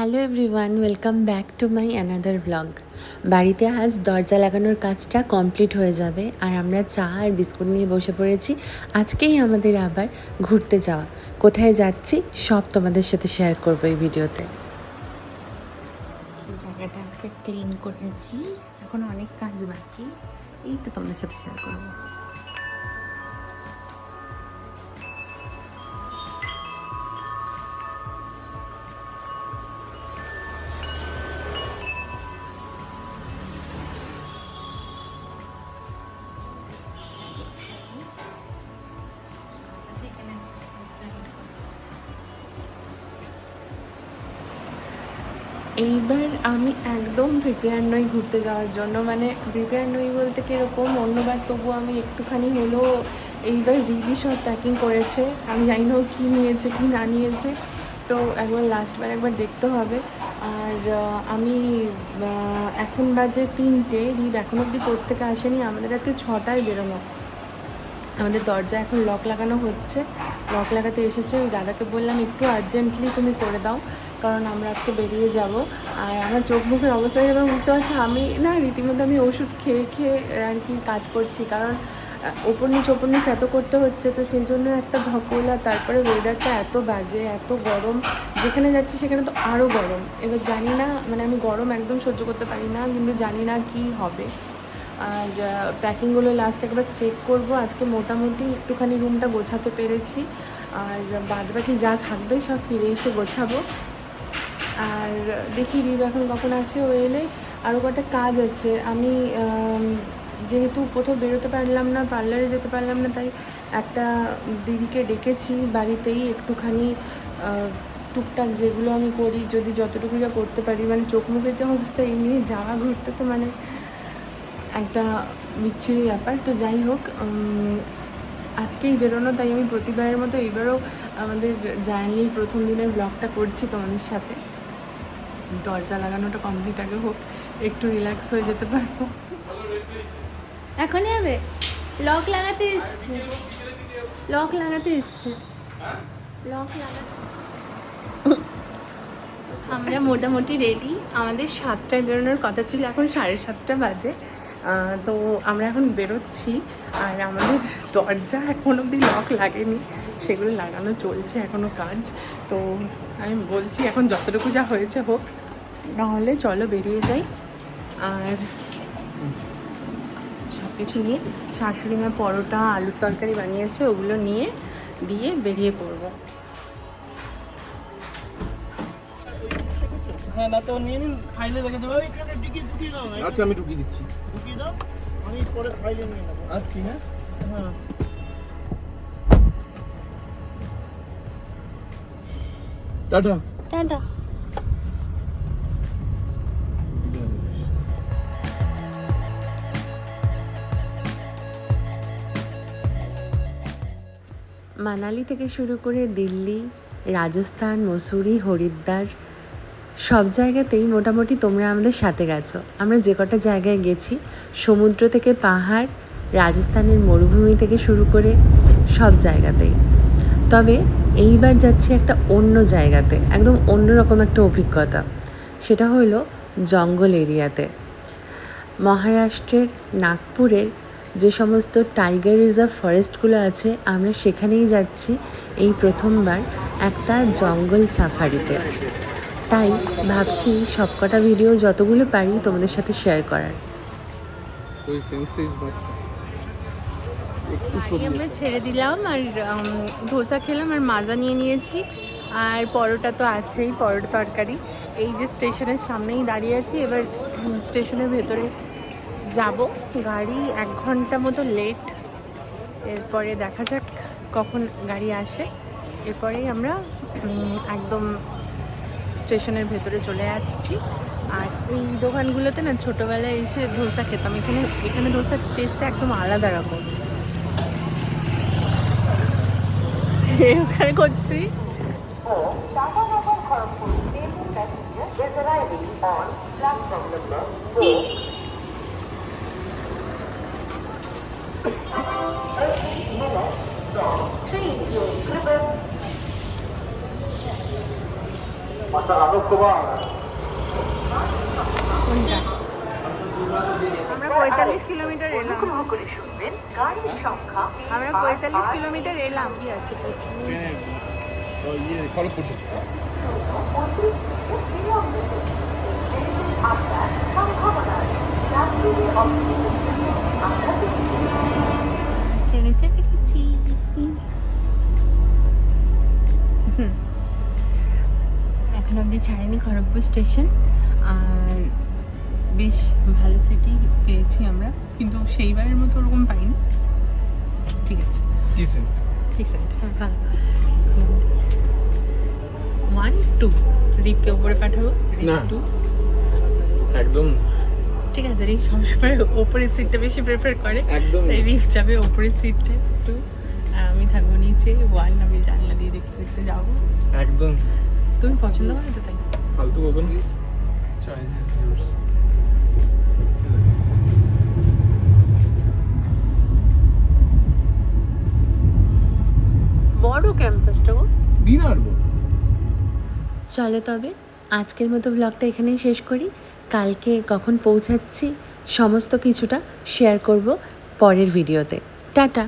Hello everyone, welcome back to my another blog. বাড়িতে আজ দরজা লাগানোর কাজটা কমপ্লিট হয়ে যাবে আর আমরা চা আর বিস্কুট নিয়ে বসে পড়েছি। আজকেই আমাদের আবার ঘুরতে যাওয়া। কোথায় যাচ্ছি সব তোমাদের সাথে শেয়ার করবো এই ভিডিওতে। এই জায়গাটা আজকে ক্লিন করেছি, এখন অনেক কাজ বাকি, এইটা তোমাদের সাথে শেয়ার করবো। এইবার আমি একদম প্রিপেয়ার নই ঘুরতে যাওয়ার জন্য, মানে প্রিপেয়ার নই বলতে কীরকম, অন্যবার তবু আমি একটুখানি হলেও, এইবার রিবি সব প্যাকিং করেছে, আমি জানি না ও কী নিয়েছে কি না নিয়েছে, তো একবার লাস্টবার একবার দেখতে হবে। আর আমি এখন বাজে 3টে, রিব এখন অবধি কোর্ট থেকে আসেনি, আমাদের আজকে 6টায় বেরোনো। আমাদের দরজা এখন লক লাগানো হচ্ছে, লক লাগাতে এসেছে, ওই দাদাকে বললাম একটু আর্জেন্টলি তুমি করে দাও, কারণ আমরা আজকে বেরিয়ে যাব। আর আমার চোখ মুখের অবস্থা এবার বুঝতে পারছি, আমি না রীতিমতো আমি ওষুধ খেয়ে খেয়ে আর কি কাজ করছি, কারণ ওপর নিচ এত করতে হচ্ছে, তো সেই জন্য একটা ধকল। আর তারপরে ওয়েদারটা এত বাজে, এত গরম, যেখানে যাচ্ছি সেখানে তো আরও গরম। এবার জানি না, মানে আমি গরম একদম সহ্য করতে পারি না, কিন্তু জানি না কি হবে। আর প্যাকিংগুলো লাস্ট একবার চেক করব। আজকে মোটামুটি একটুখানি রুমটা গোছাতে পেরেছি, আর বাদবাকি যা থাকবে সব ফিরে এসে গোছাবো। আর দেখি রিব এখন কখন আসে, ও এলে আরও কটা কাজ আছে। আমি যেহেতু কোথাও বেরোতে পারলাম না, পার্লারে যেতে পারলাম না, তাই একটা দিদিকে ডেকেছি বাড়িতেই, একটুখানি টুকটাক যেগুলো আমি করি, যদি যতটুকু যা করতে পারি, মানে চোখ মুখের যে অবস্থা, এই নিয়ে যাওয়া ঘুরতে তো মানে একটা বিচ্ছিরি ব্যাপার। তো যাই হোক, আজকেই বেরোনো, তাই আমি প্রতিবারের মতো এইবারও আমাদের জার্নির প্রথম দিনের ব্লগটা করছি তোমাদের সাথে। দরজা লাগানোটা কমপ্লিট আগে হোক, একটু রিল্যাক্স হয়ে যেতে পারবো। এখনই হবে, লক লাগাতে এসছে, লক লাগাতে এসছে, লক লাগাতে। আমরা মোটামুটি রেডি, আমাদের 7টায় বেরোনোর কথা ছিল, এখন 7:30 বাজে। তো আমরা এখন বেরোচ্ছি, আর আমাদের দরজা এখন অবধি লক লাগেনি, সেগুলো লাগানো চলছে এখনও কাজ। তো আমি বলছি এখন যতটুকু যা হয়েছে হোক, নাহলে চলো বেরিয়ে যাই। আর সব কিছু নিয়ে, শাশুড়ি মা পরোটা আলুর তরকারি বানিয়েছে, ওগুলো নিয়ে দিয়ে বেরিয়ে পড়বো। হ্যাঁ, না তো নিয়ে নিন, ফাইলে রেখে দেবো। এখানে ঢুকিয়ে দাও। আচ্ছা, আমি ঢুকিয়ে দিচ্ছি। ঢুকিয়ে দাও, আমি পরে ফাইলে নিয়ে নেবো। আসছি, হ্যাঁ হ্যাঁ, টাটা টাটা। মানালি থেকে শুরু করে দিল্লি, রাজস্থান, মসুরি, হরিদ্বার, সব জায়গাতেই মোটামুটি তোমরা আমাদের সাথে গেছো। আমরা যে কটা জায়গায় গেছি, সমুদ্র থেকে পাহাড়, রাজস্থানের মরুভূমি থেকে শুরু করে সব জায়গাতেই। তবে এইবার যাচ্ছি একটা অন্য জায়গাতে, একদম অন্যরকম একটা অভিজ্ঞতা। সেটা হলো জঙ্গল এরিয়াতে। মহারাষ্ট্রের নাগপুরের যে সমস্ত টাইগার রিজার্ভ ফরেস্টগুলো আছে, আমরা সেখানেই যাচ্ছি এই প্রথমবার একটা জঙ্গল সাফারিতে। তাই ভাবছি সবকটা ভিডিও যতগুলো পারি তোমাদের সাথে শেয়ার করার। আমরা ছেড়ে দিলাম, আর ধোসা খেলাম, আর মাজা নিয়ে নিয়েছি, আর পরোটা তো আছেই, পরোটা তরকারি। এই যে স্টেশনের সামনেই দাঁড়িয়ে আছি, এবার স্টেশনের ভেতরে যাব। গাড়ি 1 ঘন্টা মতো লেট, এরপরে দেখা যাক কখন গাড়ি আসে, এরপরেই আমরা একদম স্টেশনের ভেতরে চলে যাচ্ছি। আর এই দোকানগুলোতে না ছোটোবেলায় এসে ধোসা খেতাম, এখানে ধোসার টেস্টটা একদম আলাদা রকম। ওখানে করছি কোনটা? আমরা 45 কিলোমিটার এলাম। আমরা 45 কিলোমিটার এলাম। কি আছে প্রচুর। খড়গপুর থেকে। ট্রেনে চেপে গেছি। এখন অবধি ছাড়েনি খড়গপুর স্টেশন। আর বেশ ভালো সিটি পেয়েছি আমরা, কিন্তু সেইবারের মতো ওরকম পাইনি। ঠিক আছে, ডিসেন্ট। ডিসেন্ট, হ্যাঁ ভালো। 1 2 রিপকে উপরে পাঠাবো। না। 2 একদম ঠিক আছে। রিপ সবসময় ওপরের সিটটা বেশি প্রেফার করে, একদম। তাই রিপ যাবে ওপরের সিটটা। 2 আর আমি থাকবো নিচে। 1 আমি জানলা দিয়ে দেখতে দেখতে যাবো। একদম তুমি পছন্দ করো তো তাই। ফালতু open please. Choice is yours. বড় ক্যাম্পাসটা গো। ডিনার বল। চলো তবে আজকের মতো ব্লগটা এখানেই শেষ করি। কালকে কখন পৌঁছাচ্ছি সমস্ত কিছুটা শেয়ার করব পরের ভিডিওতে। টাটা।